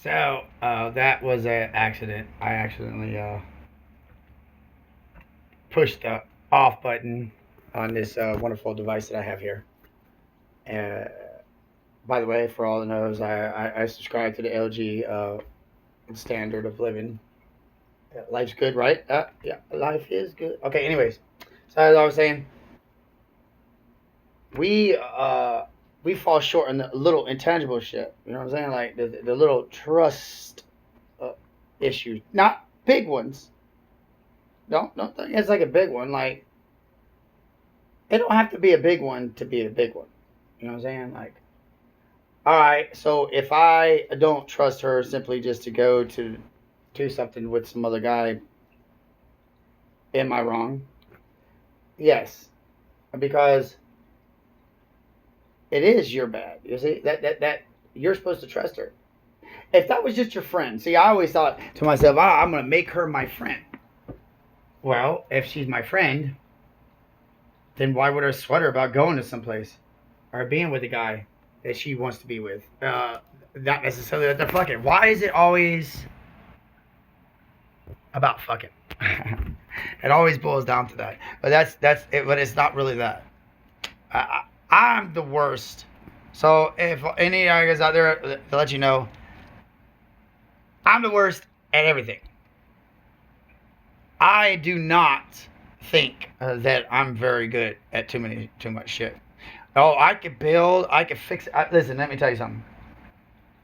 So that was an accident. I accidentally pushed the off button on this wonderful device that I have here. Uh, by the way, for all that knows, I subscribe to the LG standard of living. Life's good, right? Yeah, life is good. Okay, anyways, so as I was saying, we uh, we fall short on the little intangible shit. You know what I'm saying? Like the little trust uh, issues, not big ones. Don't think it's like a big one. Like it don't have to be a big one to be a big one. You know what I'm saying? Like, all right, so if I don't trust her simply just to go to do something with some other guy, am I wrong? Yes, because it is your bad. You see that you're supposed to trust her. If that was just your friend, see, I always thought to myself, I'm gonna make her my friend. Well, if she's my friend, then why would I sweat her about going to someplace or being with a guy that she wants to be with? Not necessarily that they're fucking. Why is it always about fucking? It always boils down to that. But that's it. But it's not really that. I'm the worst. So if any of you guys out there to let you know, I'm the worst at everything. I do not think that I'm very good at too much shit. Oh, I could build. I could fix it. Listen, let me tell you something.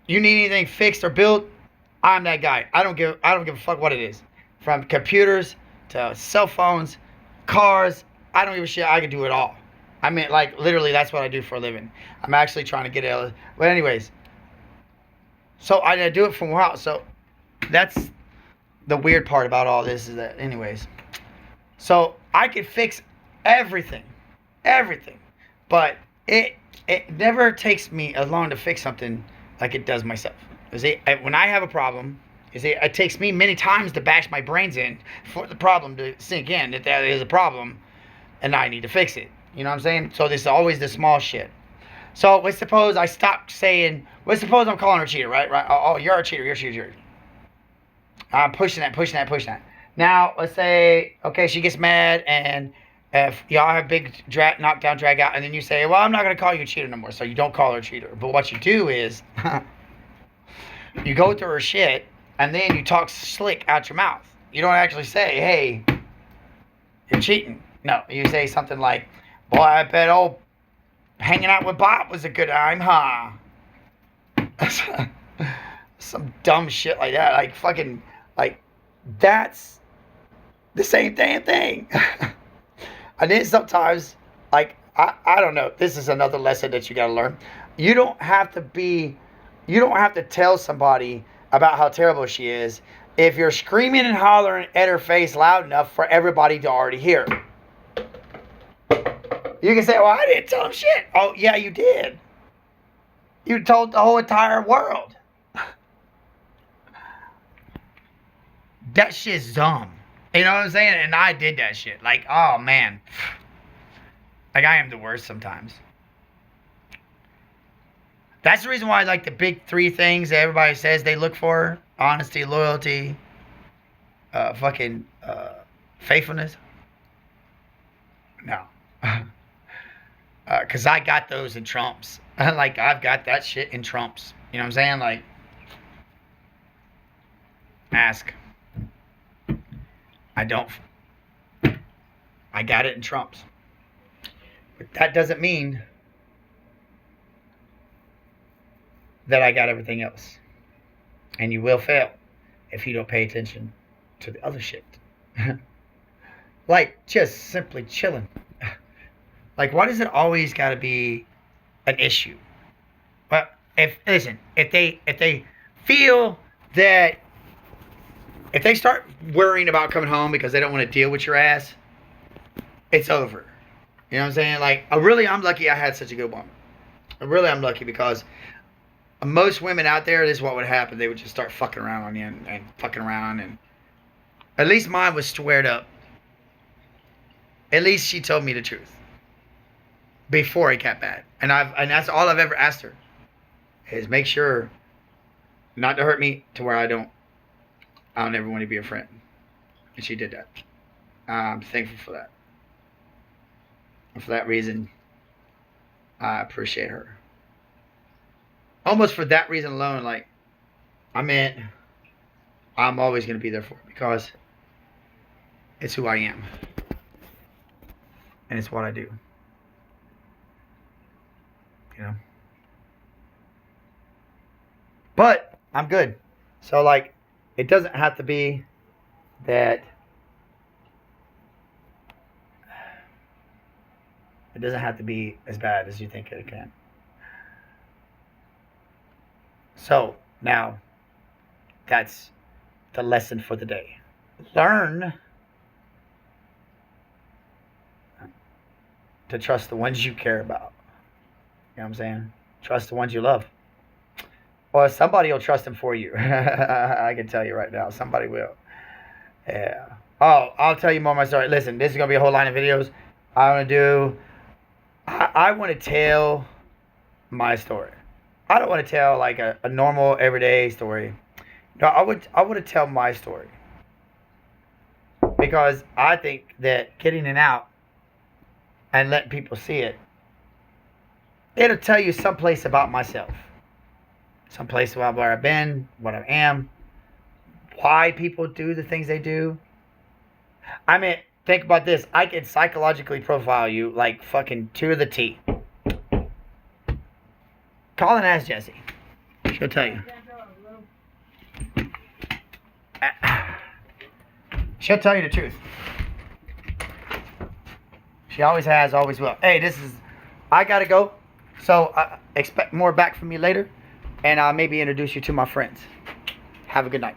You need anything fixed or built? I'm that guy. I don't give a fuck what it is. From computers to cell phones, cars. I don't give a shit. I can do it all. I mean, like literally, that's what I do for a living. I'm actually trying to get it. But anyways, so I do it from a while. So that's the weird part about all this is that, anyways. So I could fix everything, everything, but it never takes me as long to fix something like it does myself. You see, when I have a problem, you see, it takes me many times to bash my brains in for the problem to sink in that there is a problem, and I need to fix it. You know what I'm saying? So this is always the small shit. So let's suppose I stop saying. Let's suppose I'm calling her a cheater, right? Right? Oh, you're a cheater. You're a cheater. I'm pushing that, pushing that, pushing that. Now, let's say, okay, she gets mad, and if y'all have big knockdown, drag out, and then you say, well, I'm not going to call you a cheater no more, so you don't call her a cheater. But what you do is, you go through her shit, and then you talk slick out your mouth. You don't actually say, hey, you're cheating. No, you say something like, boy, I bet old hanging out with Bob was a good time, huh? Some dumb shit like that. Like, fucking, like, that's the same damn thing. And then sometimes, like, I don't know. This is another lesson that you got to learn. You don't have to be, you don't have to tell somebody about how terrible she is if you're screaming and hollering at her face loud enough for everybody to already hear. You can say, well, I didn't tell him shit. Oh, yeah, you did. You told the whole entire world. That shit's dumb. You know what I'm saying? And I did that shit. Like, oh, man. Like, I am the worst sometimes. That's the reason why I like the big three things that everybody says they look for. Honesty, loyalty, faithfulness. No. Because I got those in trumps. Like, I've got that shit in trumps. You know what I'm saying? Like, ask. I don't. I got it in trumps. But that doesn't mean that I got everything else. And you will fail if you don't pay attention to the other shit. Like, just simply chilling. Like, why does it always got to be an issue? Well, if they feel that if they start worrying about coming home because they don't want to deal with your ass, it's over. You know what I'm saying? Like, I'm lucky I had such a good woman. I'm lucky because most women out there, this is what would happen. They would just start fucking around on you and fucking around. And at least mine was squared up. At least she told me the truth before it got bad. And that's all I've ever asked her is make sure not to hurt me to where I'll never want to be a friend. And she did that. I'm thankful for that. And for that reason, I appreciate her. Almost for that reason alone, like, I'm always going to be there for her because it's who I am. And it's what I do. You know? But I'm good. So, like, it doesn't have to be that. It doesn't have to be as bad as you think it can. So, now, that's the lesson for the day. Learn to trust the ones you care about. You know what I'm saying? Trust the ones you love. Or somebody will trust them for you. I can tell you right now. Somebody will. Yeah. Oh, I'll tell you more of my story. Listen, this is going to be a whole line of videos. I want to tell my story. I don't want to tell like a normal everyday story. No, I want to tell my story. Because I think that getting it out and letting people see it, it'll tell you someplace about myself. Someplace about where I've been, what I am, why people do the things they do. I mean, think about this. I can psychologically profile you like fucking to the T. Call and ask Jessie. She'll tell you. She'll tell you the truth. She always has, always will. Hey, I gotta go. So expect more back from me later. And I'll maybe introduce you to my friends. Have a good night.